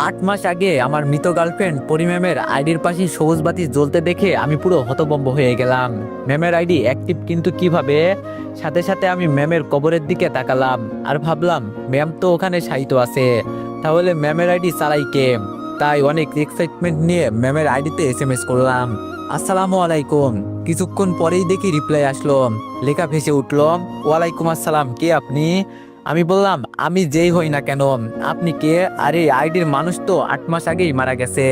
8 মাস আগে আমার মৃত গার্লফ্রেন্ড পরি ম্যামের আইডির পাশে সবুজ বাতি জ্বলতে দেখে আমি পুরো হতভম্ব হয়ে গেলাম। ম্যামের আইডি অ্যাক্টিভ, কিন্তু কিভাবে? সাথে সাথে আমি ম্যামের কবরের দিকে তাকালাম আর ভাবলাম ম্যাম তো ওখানে শায়িত আছে, তাহলে ম্যামের আইডি চালাই কে? তাই অনেক এক্সাইটমেন্ট নিয়ে ম্যামের আইডিতে এসএমএস করলাম, আসসালামু আলাইকুম। কিছুক্ষণ পরেই দেখি রিপ্লাই আসলো, লেখা ভেসে উঠলো, ওয়ালাইকুম আসসালাম, কে আপনি? আমি বললাম, আমি যেই হই না কেন, আপনি কে? আরে আইডির মানুষ তো 8 মাস আগেই মারা গেছে।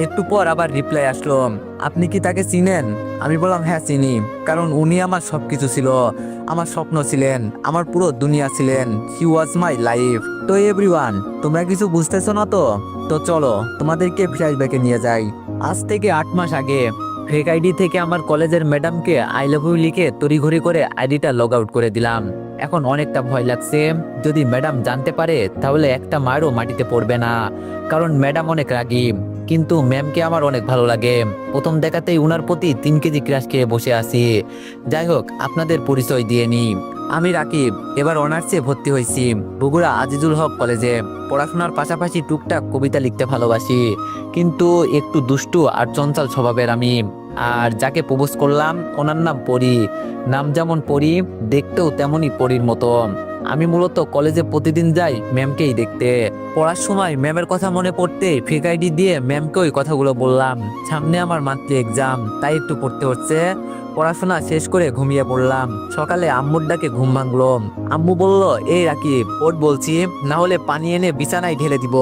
একটু পর আবার রিপ্লাই আসলো, আপনি কি তাকে চিনেন? আমি বললাম, হ্যাঁ চিনি, কারণ উনি আমার সবকিছু ছিল, আমার স্বপ্ন ছিলেন, আমার পুরো দুনিয়া ছিলেন। হি ওয়াজ মাই লাইফ। তো এভরিওয়ান, তোমরা কিছু বুঝতেছো না তো? তো চলো তোমাদেরকে ফ্ল্যাশব্যাকে নিয়ে যাই। আজ থেকে 8 মাস আগে ফেক আইডি থেকে আমার কলেজের ম্যাডামকে আই লাভ ইউ লিখে তড়িঘড়ি করে আইডিটা লগ আউট করে দিলাম। এখন অনেকটা ভয় লাগছে, যদি ম্যাডাম জানতে পারে তাহলে একটা মারও মাটিতে পড়বে না, কারণ ম্যাডাম অনেক রাগী। কিন্তু ম্যামকে আমার অনেক ভালো লাগে, প্রথম দেখাতেই উনার প্রতি 3 কেজি ক্রাশ খেয়ে বসে আছি। যাই হোক, আপনাদের পরিচয় দিয়ে নি, আমি রাকিব, এবার অনার্সে ভর্তি হয়েছি বগুড়া আজিজুল হক কলেজে। পড়াশোনার পাশাপাশি টুকটাক কবিতা লিখতে ভালোবাসি, কিন্তু একটু দুষ্টু আর চঞ্চল স্বভাবের আমি। আর যাকে প্রপোজ করলাম ওনার নাম পরি, নাম যেমন পরি দেখতেও তেমনই পরির মতো। আমি মূলত কলেজে প্রতিদিন যাই ম্যামকেই দেখতে। পড়ার সময় ম্যামের কথা মনে পড়তে ফেক আইডি দিয়ে ম্যামকে ওই কথাগুলো বললাম। সামনে আমার মান্থলি এক্সাম, তাই একটু পড়তে হচ্ছে। পড়াশোনা শেষ করে ঘুমিয়ে পড়লাম। সকালে আম্মুর ডাকে ঘুম ভাঙলো। আম্মু বলল, এই রাকিব ওঠ বলছি, না হলে পানি এনে বিছানায় ঢেলে দিব।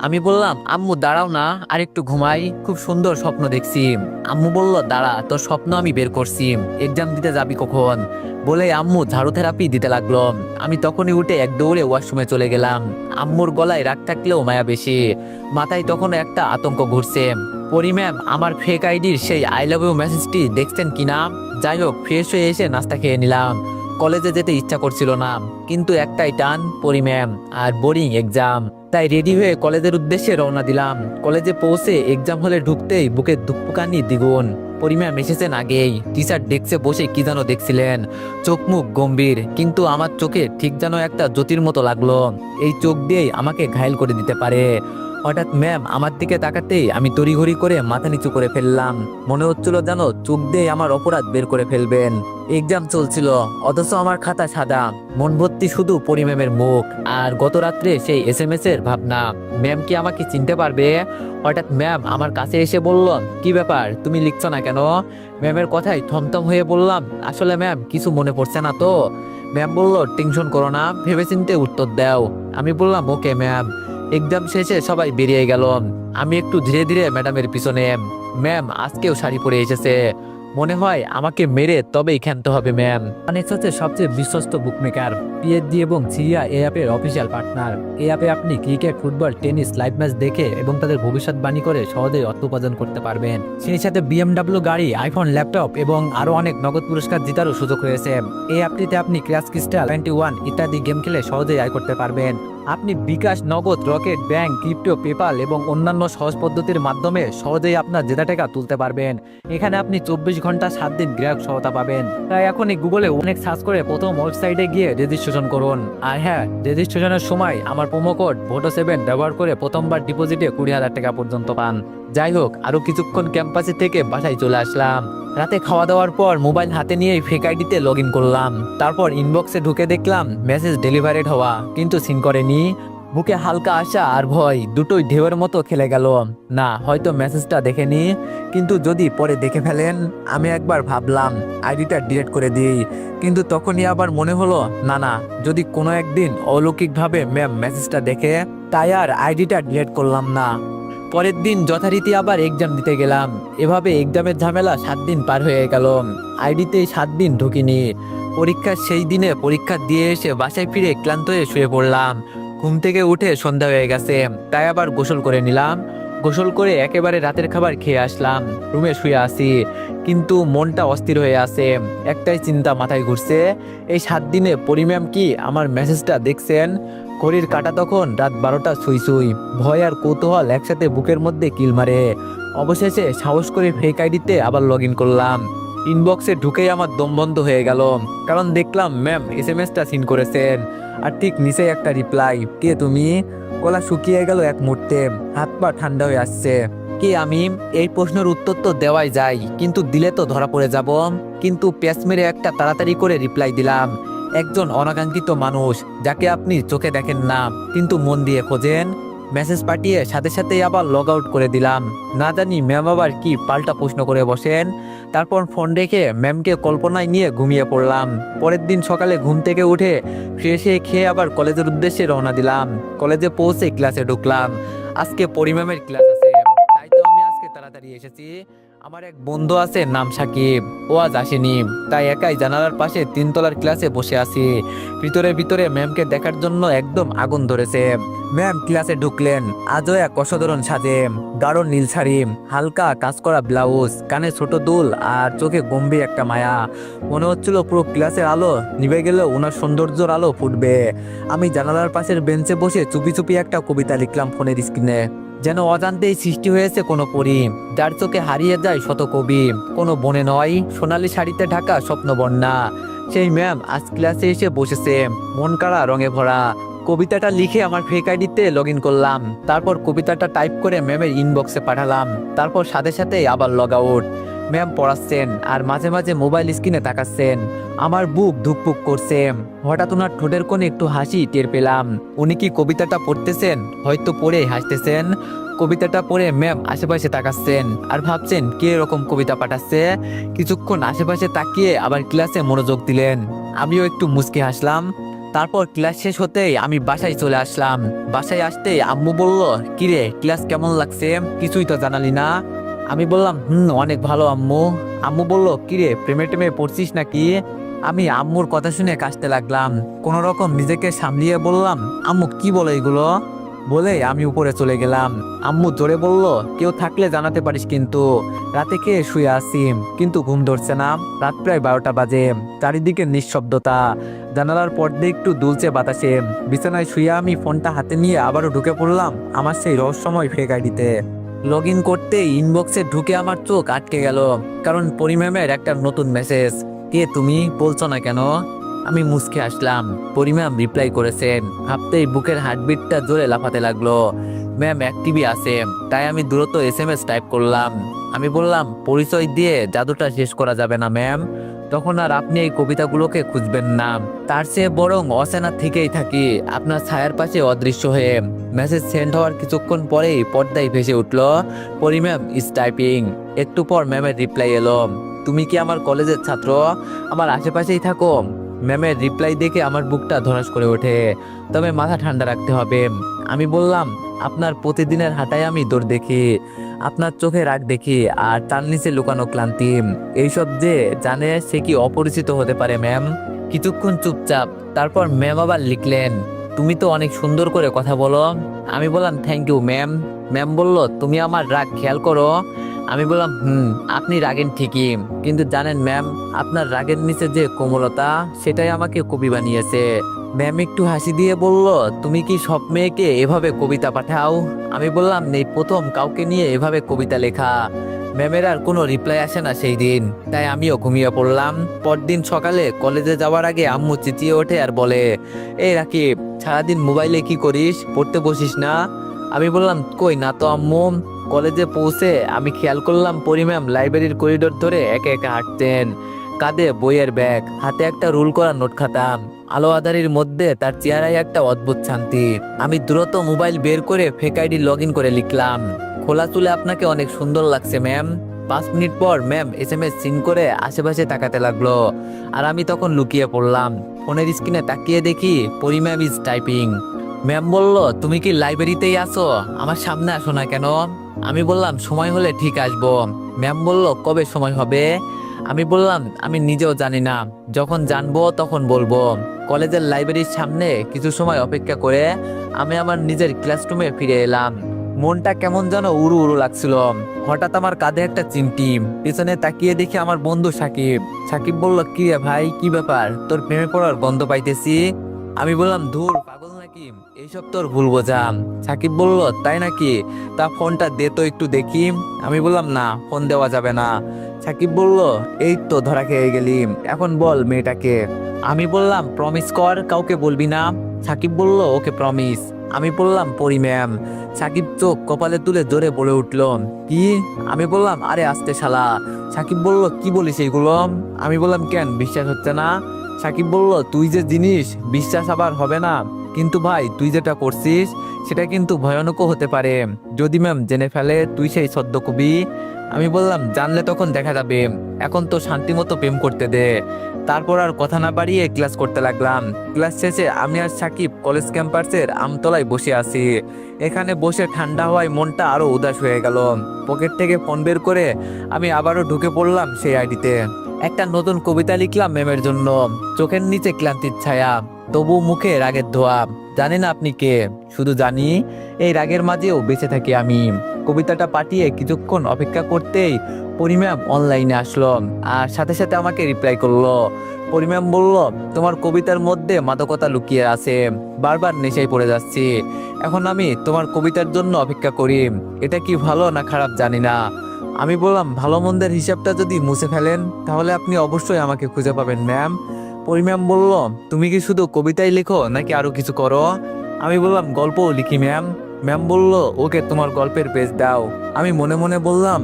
আমি বললাম, আম্মু দাঁড়াও না, আর একটু ঘুমাই, খুব সুন্দর স্বপ্ন দেখছি। আম্মু বলল, দাঁড়া, তোর স্বপ্ন আমি বের করছি, এক্সাম দিতে যাবি কখন? বলে আম্মু ঝাড়ু থেরাপি দিতে লাগলো। আমি তখনই উঠে এক দৌড়ে ওয়াশরুমে চলে গেলাম। আম্মুর গলায় রাগ থাকলেও মায়া বেশি, মাথায় তখন একটা আতঙ্ক ঘুরছে। পরি ম্যাম আমার ফেক আইডির সেই আই লাভ ইউ মেসেজটি দেখছেন কিনা? যাই হোক, ফ্রেশ হয়ে এসে নাস্তা খেয়ে নিলাম। কলেজে যেতে ইচ্ছা করছিল না, কিন্তু একটাই টান, পরি ম্যাম আর বোরিং এক্সাম। তাই রেডি হয়ে কলেজের উদ্দেশ্যে রওনা দিলাম। কলেজে পৌঁছে এক্সাম হলে ঢুকতেই বুকে ধুকপুকানি দ্বিগুণ। পরি ম্যাম এসেছেন আগেই, টিচার ডেস্কে বসে কি যেন দেখছিলেন, চোখ মুখ গম্ভীর, কিন্তু আমার চোখে ঠিক যেন একটা জ্যোতির মতো লাগলো, এই চোখ দিয়েই আমাকে ঘায়েল করে দিতে পারে। হঠাৎ ম্যাম আমার দিকে তাকাতেই আমি তড়িঘড়ি করে মাথা নিচু করে ফেললাম। মনে হচ্ছিল যেন চোখ দিয়ে আমার অপরাধ বের করে ফেলবেন। এক্সাম চলছিল, অথচ আমার খাতা সাদা, মন ভর্তি শুধু পরি ম্যামের মুখ আর গত রাত্রে সেই এসএমএস এর ভাবনা। ম্যাম কি আমাকে চিনতে পারবে? হঠাৎ ম্যাম আমার কাছে এসে বলল, কি ব্যাপার, তুমি লিখছো না কেন? ম্যামের কথায় থমথম হয়ে বললাম, আসলে ম্যাম কিছু মনে পড়ছে না তো। ম্যাম বলল, টেনশন করো না, ভেবেচিন্তে উত্তর দাও। আমি বললাম, ওকে ম্যাম। এক্সাম শেষে সবাই বেরিয়ে গেল, আমি একটু ধীরে ধীরে ম্যাডামের পিছনে। ম্যাম আজকেও শাড়ি পরে এসেছে, মনে হয় আমাকে মেরে তবেই ক্ষান্ত হবে ম্যাম। অনেক হচ্ছে সবচেয়ে বিশ্বস্ত বুকমেকার, পিএইচডি এবং সিরিয়া এই অ্যাপের অফিসিয়াল পার্টনার। এই অ্যাপে আপনি cricket, football, tennis live match দেখে এবং তাদের ভবিষ্যৎবাণী করে সহজেই অর্থ উপার্জন করতে পারবেন। সেই সাথে বিএমডব্লিউ গাড়ি, আইফোন, ল্যাপটপ এবং আরো অনেক নগদ পুরস্কার জেতারও সুযোগ রয়েছে। এই অ্যাপটিতে আপনি ক্র্যাশ ক্রিস্টাল 21 ইত্যাদি গেম খেলে সহজেই আয় করতে পারবেন। আপনি বিকাশ, নগদ, রকেট, ব্যাংক, ক্রিপ্টো, পেপাল এবং অন্যান্য সহজ পদ্ধতির মাধ্যমে সহজেই আপনার জেতা টাকা তুলতে পারবেন। এখানে আপনি 24 ঘন্টা 7 দিন গ্রাহক সহায়তা পাবেন। তাই এখনই গুগলে অনেক সার্চ করে প্রথম ওয়েবসাইটে গিয়ে রেজিস্ট্রেশন করুন। আর হ্যাঁ, রেজিস্ট্রেশনের সময় আমার প্রোমো কোড VOTO7 ব্যবহার করে প্রথমবার ডিপোজিটে 20,000 টাকা পর্যন্ত পান। যাই হোক, আরো কিছুক্ষণ ক্যাম্পাসে থেকে বাসায় চলে আসলাম। রাতে খাওয়া দাওয়ার পর মোবাইল হাতে নিয়ে ফেক আইডিতে লগ ইন করলাম। তারপর ইনবক্সে ঢুকে দেখলাম মেসেজ ডেলিভারেড হওয়া, কিন্তু সিন করেনি। বুকে হালকা আশা আর ভয় দুটোই ঢেউয়ের মতো খেলে গেল। না, হয়তো মেসেজটা দেখেনি, কিন্তু যদি পরে দেখে ফেলেন। আমি একবার ভাবলাম আইডিটা ডিলিট করে দিই, কিন্তু তখনই আবার মনে হলো, না না, যদি কোনো একদিন অলৌকিকভাবে ম্যাম মেসেজটা দেখে। তাই আর আইডিটা ডিলিট করলাম না। পরের দিন যথারীতি আবার এক্সাম দিতে গেলাম। এভাবে এক্সামের ঝামেলা 7 দিন পার হয়ে গেল। আইডিতে 7 দিন ঢুকিনি। পরীক্ষার সেই দিনে পরীক্ষা দিয়ে এসে বাসায় ফিরে ক্লান্ত হয়ে শুয়ে পড়লাম। ঘুম থেকে উঠে সন্ধ্যা হয়ে গেছে, তাই আবার গোসল করে নিলাম। গোসল করে একেবারে রাতের খাবার খেয়ে আসলাম। রুমে শুয়ে আছি, কিন্তু মনটা অস্থির হয়ে আছে। একটাই চিন্তা মাথায় ঘুরছে, এই 7 দিনে পরি ম্যাম কি আমার মেসেজটা দেখছেন? ঘড়ির কাঁটা তখন রাত 12টা ছুঁই ছুঁই। ভয় আর কৌতূহল একসাথে বুকের মধ্যে কিল মারে। অবশেষে সাহস করে ফেক আইডিতে আবার লগ ইন করলাম। ইনবক্সে ঢুকেই আমার দম বন্ধ হয়ে গেল, কারণ দেখলাম ম্যাম এসএমএসটা সিন করেছেন। আর ঠিক নিচে একটা রিপ্লাই, কে তুমি? গলা শুকিয়ে গেল এক মুহূর্তে, হাত পা ঠান্ডা হয়ে আসছে। কি আমি? এই প্রশ্নের উত্তর তো দেওয়াই যায়, কিন্তু দিলে তো ধরা পড়ে যাব। কিন্তু পেস মেরে একটা তাড়াতাড়ি করে রিপ্লাই দিলাম, একজন অনাকাঙ্ক্ষিত মানুষ যাকে আপনি চোখে দেখেন না কিন্তু মন দিয়ে খোঁজেন। মেসেজ পাঠিয়ে সাথে সাথেই আবার লগ আউট করে দিলাম। না জানি ম্যাম আবার কি পাল্টা প্রশ্ন করে বসেন। তারপর ফোন রেখে ম্যামকে কল্পনায় নিয়ে ঘুমিয়ে পড়লাম। পরের দিন সকালে ঘুম থেকে উঠে ফ্রেশ হয়ে খেয়ে আবার কলেজের উদ্দেশ্যে রওনা দিলাম। কলেজে পৌঁছে ক্লাসে ঢুকলাম। আজকে পরি ম্যামের ক্লাস আছে, তাই তো আমি আজকে তাড়াতাড়ি এসেছি। আমার এক বন্ধু আছে নাম সাকিব, ও আজ আসেনি, তাই একাই জানালার পাশে 3 তলার ক্লাসে বসে আছি। ভিতরে ভিতরে ম্যামকে দেখার জন্য একদম আগুন ধরেছে। ম্যাম ক্লাসে ঢুকলেন, আজও এক অসাধারণ সাজে। গাঢ় নীল শাড়ি, হালকা কাজ করা ব্লাউজ, কানে ছোট দুল আর চোখে গম্ভীর একটা মায়া। মনে হচ্ছিল পুরো ক্লাসের আলো নিভে গেলে ওনার সৌন্দর্যের আলো ফুটবে। আমি জানালার পাশের বেঞ্চে বসে চুপি চুপি একটা কবিতা লিখলাম ফোনের স্ক্রিনে। যেন অজান্তেই সৃষ্টি হয়েছে কোনো পরী, যার চোখে হারিয়ে যায় শত কবি। কোনো বনে নয়, সোনালী শাড়িতে ঢাকা স্বপ্ন বন্যা। সেই ম্যাম আজ ক্লাসে এসে বসেছে, মন কাড়া রঙে ভরা। কবিতাটা লিখে আমার ফেক আইডিতে লগ ইন করলাম। তারপর কবিতাটা টাইপ করে ম্যামের ইনবক্সে পাঠালাম। তারপর সাথে সাথে আবার লগ আউট। ম্যাম পড়াচ্ছেন আর মাঝে মাঝে মোবাইল স্ক্রিনে তাকাচ্ছেন। আমার বুক ধুকপুক করছে। হঠাৎ ওনার ঠোঁটের কোণে একটু হাসি টের পেলাম। উনি কি কবিতাটা পড়তেছেন? হয়তো পড়ে হাসতেছেন। কবিতাটা পড়ে ম্যাম আশেপাশে তাকাচ্ছেন আর ভাবছেন কে এরকম কবিতা পাঠাচ্ছে। কিছুক্ষণ আশেপাশে তাকিয়ে আবার ক্লাসে মনোযোগ দিলেন। আমিও একটু মুচকি হাসলাম। তারপর ক্লাস শেষ হতেই আমি বাসায় চলে আসলাম। বাসায় আসতেই আম্মু বলল, কিরে ক্লাস কেমন লাগছে? কিছুই তো জানালি না। আমি বললাম, অনেক ভালো আম্মু। আম্মু বলল, কিরে প্রেমে টেমে পড়ছিস নাকি? আমি আম্মুর কথা শুনে কাশতে লাগলাম। কোন রকম নিজেকে সামলিয়ে বললাম, আম্মু কি বলে এগুলো? বলে আমি উপরে চলে গেলাম। আম্মু জোরে বলল, কেউ থাকলে জানাতে পারিস কিন্তু। রাতে খেয়ে শুয়ে আছি কিন্তু ঘুম ধরছে না। রাত প্রায় 12টা বাজে। চারিদিকে নিঃশব্দতা। জানালার পর্দে একটু দুলছে বাতাসে। বিছানায় শুয়ে আমি ফোনটা হাতে নিয়ে আবারও ঢুকে পড়লাম আমার সেই রহস্যময় ফেক আইডিতে। লগ ইন করতে ইনবক্সে ঢুকে আমার চোখ আটকে গেল, কারণ পরি ম্যামের একটা নতুন মেসেজ। কে তুমি? বলছো না কেন? আমি মুচকে আসলাম। পরি ম্যাম রিপ্লাই করেছেন। ভাবতেই বুকের হার্টবিটটা জোরে লাফাতে লাগলো। ম্যাম অ্যাক্টিভই আছে, তাই আমি দ্রুত SMS টাইপ করলাম। আমি বললাম, পরিচয় দিয়ে জাদুটা শেষ করা যাবে না ম্যাম। তখন আর আপনি এই কবিতাগুলোকে খুঁজবেন না, তার চেয়ে বরং অচেনা থেকেই থাকি আপনার ছায়ার পাশে অদৃশ্য হয়ে। মেসেজ সেন্ড হওয়ার কিছুক্ষণ পরেই পর্দায় ভেসে উঠল, পরি ম্যাম ইজ টাইপিং। একটু পর ম্যামের রিপ্লাই এলো, তুমি কি আমার কলেজের ছাত্র? আমার আশেপাশেই থাকো? ম্যামের রিপ্লাই দেখে আমার বুকটা ধড়াস করে ওঠে। তবে মাথা ঠান্ডা রাখতে হবে। আমি বললাম, আপনার প্রতিদিনের হাঁটায় আমি দৌড় দেখি, আপনার চোখে রাগ দেখি, আর তার নিচে লুকানো ক্লান্তি। এইসব যে জানে সে কি অপরিচিত হতে পারে ম্যাম? কিছুক্ষণ চুপচাপ। তারপর ম্যাম আবার লিখলেন, তুমি তো অনেক সুন্দর করে কথা বলো। আমি বললাম, থ্যাংক ইউ ম্যাম। ম্যাম বলল, তুমি আমার রাগ খেয়াল করো? আমি বললাম, আপনি রাগেন ঠিকই, কিন্তু জানেন ম্যাম, আপনার রাগের নিচে যে কোমলতা, সেটাই আমাকে কবি বানিয়েছে। ম্যাম একটু হাসি দিয়ে বলল, তুমি কি সব মেয়েকে এভাবে কবিতা পাঠাও? আমি বললাম, নেই প্রথম কাউকে নিয়ে এভাবে কবিতা লেখা। ম্যামের আর কোনো রিপ্লাই আসে না সেই দিন, তাই আমিও ঘুমিয়ে পড়লাম। পরদিন সকালে কলেজে যাওয়ার আগে আম্মু চেঁচিয়ে ওঠে আর বলে, এই রাকিব, সারাদিন মোবাইলে কি করিস? পড়তে বসিস না? আমি বললাম, কই না তো আম্মু। কলেজে পৌঁছে আমি খেয়াল করলাম পরি ম্যাম লাইব্রেরির করিডোর ধরে একে একে হাঁটতেন। কাঁধে বইয়ের ব্যাগ, হাতে একটা রুল করা নোট খাতা। আলো আধারির মধ্যে তার চেহারায় একটা অদ্ভুত শান্তি। আমি দ্রুত মোবাইল বের করে ফেক আইডি লগ ইন করে লিখলাম, খোলা চুলে আপনাকে অনেক সুন্দর লাগছে ম্যাম। 5 মিনিট পর ম্যাম SMS সিন করে আশেপাশে তাকাতে লাগলো, আর আমি তখন লুকিয়ে পড়লাম। ফোনের স্ক্রিনে তাকিয়ে দেখি পরি ম্যাম ইজ টাইপিং। ম্যাম বলল, তুমি কি লাইব্রেরিতেই আছো? আমার সামনে আসো না কেন? আমি বললাম, সময় হলে ঠিক আসবো। ম্যাম বলল, কবে সময় হবে? আমি বললাম, আমি নিজেও জানি না, যখন জানবো তখন বলবো। কলেজের লাইব্রেরির সামনে কিছু সময় অপেক্ষা করে আমি আমার নিজের ক্লাসরুমে ফিরে এলাম। মনটা কেমন যেন উড়ু উড়ু লাগছিল। হঠাৎ আমার কাঁধে একটা চিমটি। পিছনে তাকিয়ে দেখি আমার বন্ধু সাকিব। সাকিব বলল, কি রে ভাই, কি ব্যাপার? তোর প্রেমে পড়ার গন্ধ পাইতেছি। আমি বললাম, ধুর পাগল নাকি, এইসব তোর ভুল বোঝা। সাকিব বলল, তাই নাকি? তা ফোনটা দে তো একটু দেখি। আমি বললাম, না, ফোন দেওয়া যাবে না। সাকিব বলল, এই তো ধরা খেয়ে গেলি, এখন বল মেয়েটাকে। আমি বললাম, প্রমিস কর, কাউকে বলবি না। সাকিব বলল, ওকে প্রমিস। আমি বললাম পরি ম্যাম। সাকিব চোখ কপালে তুলে জোরে বলে উঠল, কি? আমি বললাম, আরে আস্তে শালা। সাকিব বলল, কি বলিস এইগুলো? আমি বললাম, কেন বিশ্বাস হচ্ছে না? সাকিব বলল, তুই যে জিনিস বিশ্বাস আবার হবে না, কিন্তু ভাই তুই যেটা করছিস সেটা কিন্তু ভয়ানকও হতে পারে, যদি ম্যাম জেনে ফেলে তুই সেই সদ্য কবি। আমি বললাম, জানলে তখন দেখা যাবে, এখন তো শান্তি মতো প্রেম করতে দে। তারপর আর কথা না বাড়িয়ে ক্লাস করতে লাগলাম। ক্লাস শেষে আমি আর সাকিব কলেজ ক্যাম্পাসের আমতলায় বসে আছি। এখানে বসে ঠান্ডা হওয়ায় মনটা আরো উদাস হয়ে গেল। পকেট থেকে ফোন বের করে আমি আবারও ঢুকে পড়লাম সেই আইডিতে। একটা নতুন কবিতা লিখলাম ম্যামের জন্য। চোখের নিচে ক্লান্তির ছায়া, তবু মুখে রাগের ধোয়া। জানি না আপনি কে, শুধু জানি এই রাগের মাঝেও বেঁচে থাকি আমি। কবিতাটা পাঠিয়ে কিছুক্ষণ অপেক্ষা করতেই পরিম্যাম অনলাইনে আসলো, আর সাথে সাথে আমাকে রিপ্লাই করলো। পরিম্যাম বলল, তোমার কবিতার মধ্যে মাদকতা লুকিয়ে আছে, বারবার নেশায় পড়ে যাচ্ছি। এখন আমি তোমার কবিতার জন্য অপেক্ষা করি। এটা কি ভালো না খারাপ জানি না। আমি বললাম, ভালো মন্দের হিসাবটা যদি মুছে ফেলেন তাহলে আপনি অবশ্যই আমাকে খুঁজে পাবেন ম্যাম। পরিম্যাম বলল, তুমি কি শুধু কবিতাই লেখো নাকি আরো কিছু করো? আমি বললাম, গল্পও লিখি ম্যাম। ম্যাম বলল, ওকে তোমার গল্পের পেজ দাও। আমি মনে মনে বললাম,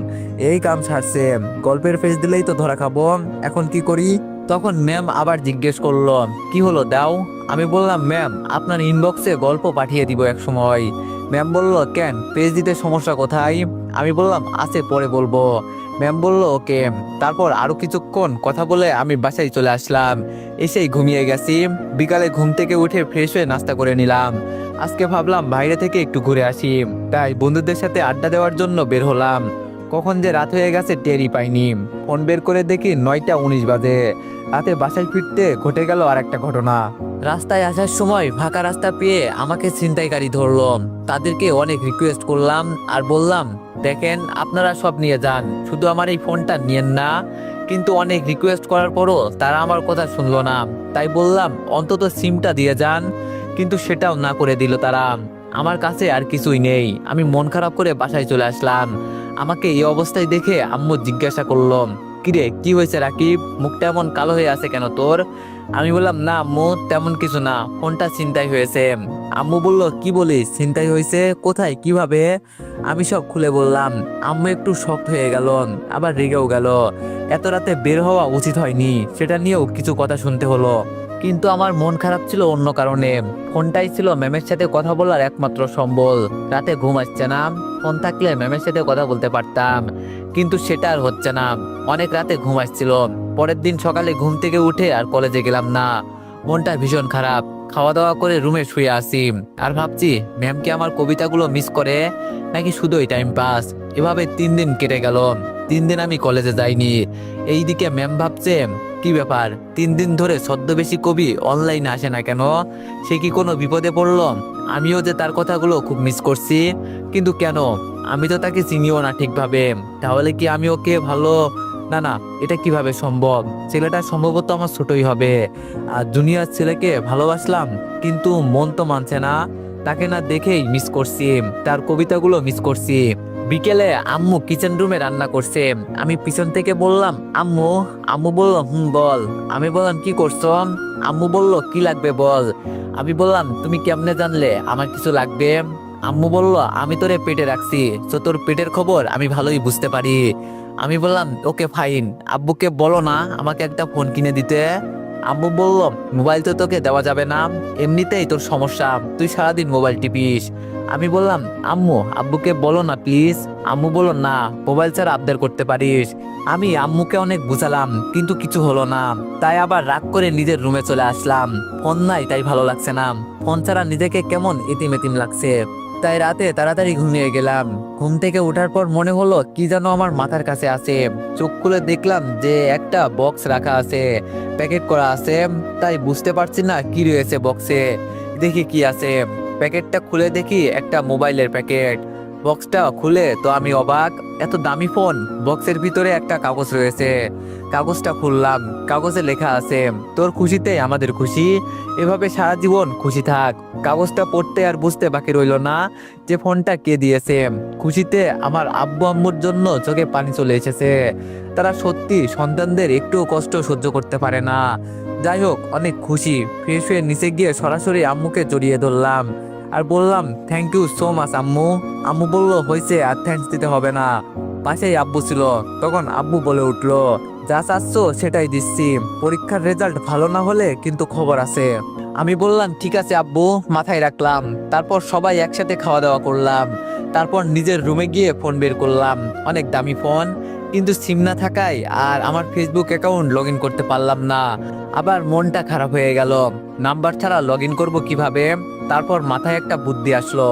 এই কাম ছাড়ছে, গল্পের পেজ দিলেই তো ধরা খাবো, এখন কি করি? তখন ম্যাম আবার জিজ্ঞেস করলো, কি হলো দাও? আমি বললাম, ম্যাম আপনার ইনবক্সে গল্প পাঠিয়ে দিব এক সময়। ম্যাম বলল, কেন, পেজ দিতে সমস্যা কোথায়? আমি বললাম, আছে পরে বলবো। ম্যাম বলল, ওকে। তারপর আরো কিছুক্ষণ কথা বলে আমি বাসায় চলে আসলাম। এসেই ঘুমিয়ে গেছি। বিকালে ঘুম থেকে উঠে ফ্রেশ হয়ে নাস্তা করে নিলাম। আজকে ভাবলাম বাইরে থেকে একটু ঘুরে আসি, তাই বন্ধুদের সাথে আড্ডা দেওয়ার জন্য বের হলাম। কখন যে রাত হয়ে গেছে টেরই পাইনি। ফোন বের করে দেখি 9টা 19 বাজে। রাতে বাসায় ফিরতে ঘটে গেল আর একটা ঘটনা। রাস্তায় আসার সময় ফাঁকা রাস্তা পেয়ে আমাকে ছিনতাইকারী ধরলো। তাদেরকে অনেক রিকোয়েস্ট করলাম আর বললাম, দেখেন আপনারা সব নিয়ে যান, শুধু আমার এই ফোনটা নিয়েন না। কিন্তু অনেক রিকোয়েস্ট করার পরও তারা আমার কথা শুনলো না। তাই বললাম, অন্তত সিমটা দিয়ে যান, কিন্তু সেটাও না করে দিল তারা। আমার কাছে আর কিছুই নেই। আমি মন খারাপ করে বাসায় চলে আসলাম। আমাকে এই অবস্থায় দেখে আম্মু জিজ্ঞাসা করলো, কিরে কি হয়েছে রাকিব, মুখটা এমন কালো হয়ে আছে কেন তোর? আমি বললাম, না আম্মু তেমন কিছু না, ফোনটা ছিনতাই হয়েছে। আম্মু বলল, কি বলিস, ছিনতাই হয়েছে? কোথায়, কিভাবে? আমি সব খুলে বললাম। আম্মু একটু শক্ট হয়ে গেল, আবার রেগেও গেল। এত রাতে বের হওয়া উচিত হয়নি, সেটা নিয়েও কিছু কথা শুনতে হলো। কিন্তু আমার মন খারাপ ছিল অন্য কারণে। ফোনটাই ছিল ম্যামের সাথে কথা বলার একমাত্র সম্বল। রাতে ঘুম আসছে না, ফোন থাকলে ম্যামের সাথে কথা বলতে পারতাম, কিন্তু সেটা আর হচ্ছে না। অনেক রাতে ঘুম আসছিল। পরের দিন সকালে ঘুম থেকে উঠে আর কলেজে গেলাম না। মনটা ভীষণ খারাপ। খাওয়া দাওয়া করে রুমে শুয়ে আসি আর ভাবছি, ম্যাম কি আমার কবিতাগুলো মিস করে নাকি শুধুই টাইম পাস? এভাবে 3 দিন কেটে গেল। 3 দিন আমি কলেজে যাইনি। এইদিকে ম্যাম ভাবছে, কি ব্যাপার, 3 দিন ধরে ছদ্মবেশী কবি অনলাইনে আসে না কেন? সে কি কোনো বিপদে পড়লো? আমিও যে তার কথাগুলো খুব মিস করছি, কিন্তু কেন? আমি তো তাকে চিনিও না ঠিকভাবে। তাহলে কি আমি ওকে ভালো, না না, এটা কিভাবে সম্ভব? ছেলেটা সম্ভবত আমার ছোটই হবে। আর জুনিয়র ছেলেকে ভালোবাসলাম, কিন্তু মন তো মানছে না। তাকে না দেখেই মিস করছি, তার কবিতাগুলো মিস করছি। বিকেলে আম্মু কিচেন রুমে রান্না করছে। আমি পিছন থেকে বললাম, আম্মু। আম্মু বলল, বল। আমি বললাম, কি করছো? আম্মু বলল, কি লাগবে বল। আমি বললাম, তুমি কেমনে জানলে আমার কিছু লাগবে? আম্মু বলল, আমি তোরে পেটে রাখছি, তো তোর পেটের খবর আমি ভালোই বুঝতে পারি। আমি বললাম, ওকে ফাইন, আব্বুকে বলো না আমাকে একটা ফোন কিনে দিতে। আম্মু বলল, মোবাইল তো তোকে দেওয়া যাবে না, এমনিতেই তোর সমস্যা, তুই সারাদিন মোবাইল টিপিস। আমি বললাম, আম্মু আব্বুকে বলো না প্লিজ। আম্মু বলল, না, মোবাইল ছাড়া আবদার করতে পারিস। আমি আম্মুকে অনেক বুঝালাম, কিন্তু কিছু হলো না। তাই আবার রাগ করে নিজের রুমে চলে আসলাম। ফোন নাই তাই ভালো লাগছে না, ফোন ছাড়া নিজেকে কেমন এতিম এতিম লাগছে। তাই রাতে তাড়াতাড়ি ঘুমিয়ে গেলাম। ঘুম থেকে ওঠার পর মনে হলো কি যেন আমার মাথার কাছে আছে। চোখ খুলে দেখলাম যে একটা বক্স রাখা আছে, প্যাকেট করা আছে। তাই বুঝতে পারছি না কি রয়েছে বক্সে। দেখি কি আছে। প্যাকেটটা খুলে দেখি একটা মোবাইলের প্যাকেট। বক্সটা খুলে তো আমি অবাক, এত দামি ফোন, বক্সের ভিতরে একটা কাগজ রয়েছে। কাগজটা খুললাম, কাগজে লেখা আছে, তোর খুশিতে আমাদের খুশি, এভাবে সারা জীবন খুশি থাক। কাগজটা পড়তে আর বুঝতে বাকি রইল না যে ফোনটা কে দিয়েছে। খুশিতে আমার আব্বু আম্মুর জন্য চোখে পানি চলে এসেছে। তারা সত্যি সন্তানদের একটু কষ্ট সহ্য করতে পারে না। যাই হোক, অনেক খুশি। ফ্রেশ হয়ে নিচে গিয়ে সরাসরি আম্মুকে জড়িয়ে ধরলাম। আর বললাম থ্যাংক ইউ সো মাচ আম্মু। আম্মু বলল হয়েছে, আর থ্যাঙ্কস দিতে হবে না। পাশেই আব্বু ছিল, তখন আব্বু বলে উঠলো, যা চাচ্ছ সেটাই দিচ্ছি, পরীক্ষার রেজাল্ট ভালো না হলে কিন্তু খবর আছে। আমি বললাম ঠিক আছে আব্বু, মাথায় রাখলাম। তারপর সবাই একসাথে খাওয়া দাওয়া করলাম। তারপর নিজের রুমে গিয়ে ফোন বের করলাম, অনেক দামি ফোন, কিন্তু সিম না থাকায় আর আমার ফেসবুক অ্যাকাউন্ট লগ ইন করতে পারলাম না। আবার মনটা খারাপ হয়ে গেল, নাম্বার ছাড়া লগ ইন করবো কিভাবে। তারপর মাথায় একটা বুদ্ধি আসলো,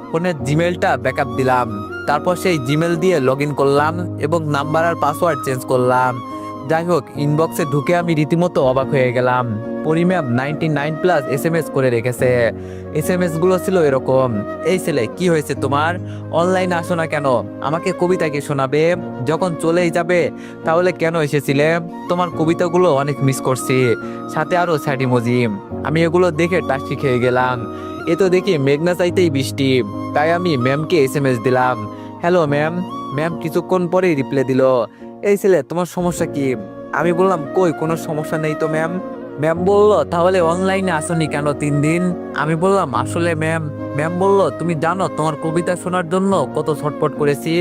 ফোনের জিমেলটা ব্যাকআপ দিলাম। তারপর সেই জিমেল দিয়ে লগ ইন করলাম এবং নাম্বার আর পাসওয়ার্ড চেঞ্জ করলাম। যাই হোক, ইনবক্সে ঢুকে আমি রীতিমতো অবাক হয়ে গেলাম। পরিম্যাম 99+ SMS করে রেখেছে। SMS গুলো ছিল এরকম, এই ছেলে কি হয়েছে তোমার, অনলাইনে আসো না কেন, আমাকে কবিতা কি শোনাবে, যখন চলেই যাবে তাহলে কেন এসেছিলে, তোমার কবিতাগুলো অনেক মিস করছি, সাথে আরো স্যাড ইমোজি। আমি এগুলো দেখে টাস্কি খেয়ে গেলাম। এ তো দেখি মেঘনা চাইতেই বৃষ্টি। তাই আমি ম্যামকে SMS দিলাম, হ্যালো ম্যাম। ম্যাম কিছুক্ষণ পরেই রিপ্লাই দিল, এই ছেলে তোমার সমস্যা কি। আমি বললাম কই কোনো সমস্যা নেই তো ম্যাম। ম্যাম বলল তাহলে অনলাইনে আসনি কেন 3 দিন। আমি বললাম আসলে ম্যাম। ম্যাম বলল তুমি জানো তোমার কবিতা শোনার জন্য কত ছটফট করেছি।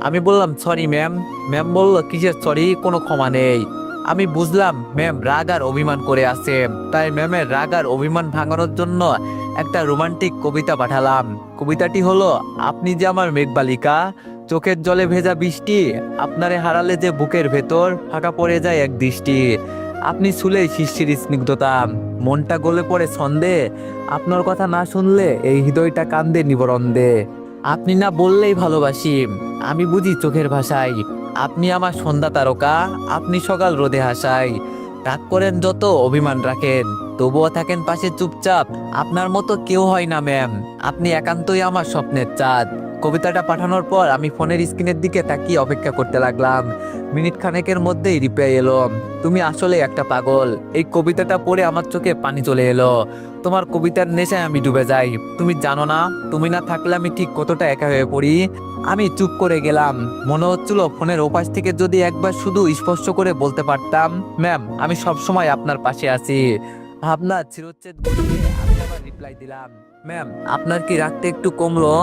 আমি বললাম সরি ম্যাম। ম্যাম বলল কিসের সরি, কোনো ক্ষমা নেই। আমি বুঝলাম ম্যাম রাগ আর অভিমান করে আছে। তাই ম্যামের রাগ আর অভিমান ভাঙানোর জন্য একটা রোমান্টিক কবিতা পাঠালাম। কবিতাটি হলো, আপনি যে আমার মেঘবালিকা, চোখের জলে ভেজা বৃষ্টি, আপনারে হারালে যে বুকের ভেতর ফাঁকা পড়ে যায় এক দৃষ্টি, আপনি ছুলেই শিশির স্নিগ্ধতা, মনটা গলে পড়ে ছন্দে, আপনার কথা না শুনলে এই হৃদয়টা কান্দে নিবরন্দে, আপনি না বললেই ভালোবাসি, আমি বুঝি চোখের ভাষায়, আপনি আমার সন্ধ্যা তারকা, আপনি সকাল রোদে হাসায়, রাগ করেন যত অভিমান রাখেন তবুও থাকেন পাশে চুপচাপ, আপনার মতো কেউ হয় না ম্যাম, আপনি একান্তই আমার স্বপ্নের চাঁদ। কবিতাটা পাঠানোর পর আমি ফোনের স্ক্রিনের দিকে তাকিয়ে অপেক্ষা করতে লাগলাম। মিনিট খানেকের মধ্যেই রিপ্লাই এলো, তুমি আসলে একটা পাগল। এই কবিতাটা পড়ে আমার চোখে পানি চলে এলো। তোমার কবিতার নেশায় আমি ডুবে যাই। তুমি জানো না, তুমি না থাকলে আমি ঠিক কতটা একা হয়ে পড়ি। আমি চুপ করে গেলাম। মনে হচ্ছিল ফোনের ওপাশ থেকে যদি একবার শুধু স্পষ্ট করে বলতে পারতাম, ম্যাম আমি সবসময় আপনার পাশে আছি। ভাবনা চিরচ্ছেদ ঘটিয়ে আমি আবার রিপ্লাই দিলাম, ম্যাম আপনার কি রাগটা একটু কমলো।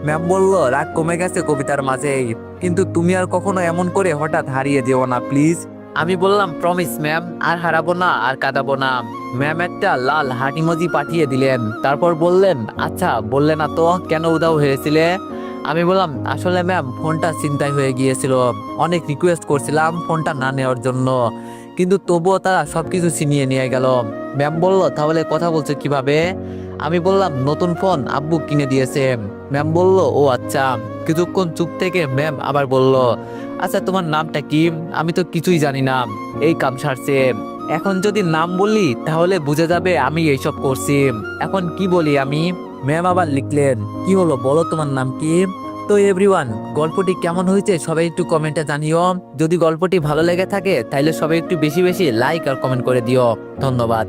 ম্যাম বলল রাগ কমে গেছে কবিতার মাঝেই, কিন্তু তুমি আর কখনো এমন করে হঠাৎ হারিয়ে যেও না প্লিজ। আমি বললাম প্রমিস ম্যাম, আর হারাবো না, আর কাঁদাবো না। ম্যাম একটা লাল হার্ট ইমোজি পাঠিয়ে দিলেন। তারপর বললেন, আচ্ছা বললে না তো কেন উধাও হয়েছিলে। আমি বললাম আসলে ম্যাম ফোনটা ছিনতাই হয়ে গিয়েছিল, অনেক রিকোয়েস্ট করছিলাম ফোনটা না নেওয়ার জন্য, কিন্তু তবুও তারা সবকিছু ছিনিয়ে নিয়ে গেল। ম্যাম বলল তাহলে কথা বলছো কিভাবে। আমি বললাম নতুন ফোন আব্বু কিনে দিয়েছে। ম্যাম বলল ও আচ্ছা। কিছুক্ষণ চুপ থেকে ম্যাম আবার বলল, আচ্ছা তোমার নামটা কি, আমি তো কিছুই জানি না, এই কাম সারছে, এখন যদি নাম বলি তাহলে বুঝে যাবে আমি এইসব করছি, এখন কি বলি আমি। ম্যাম আবার লিখলেন, কি হলো বলো তোমার নাম কি। তো এভরিওয়ান, গল্পটি কেমন হয়েছে সবাই একটু কমেন্টে জানিও। যদি গল্পটি ভালো লেগে থাকে তাহলে সবাই একটু বেশি বেশি লাইক আর কমেন্ট করে দিও। ধন্যবাদ।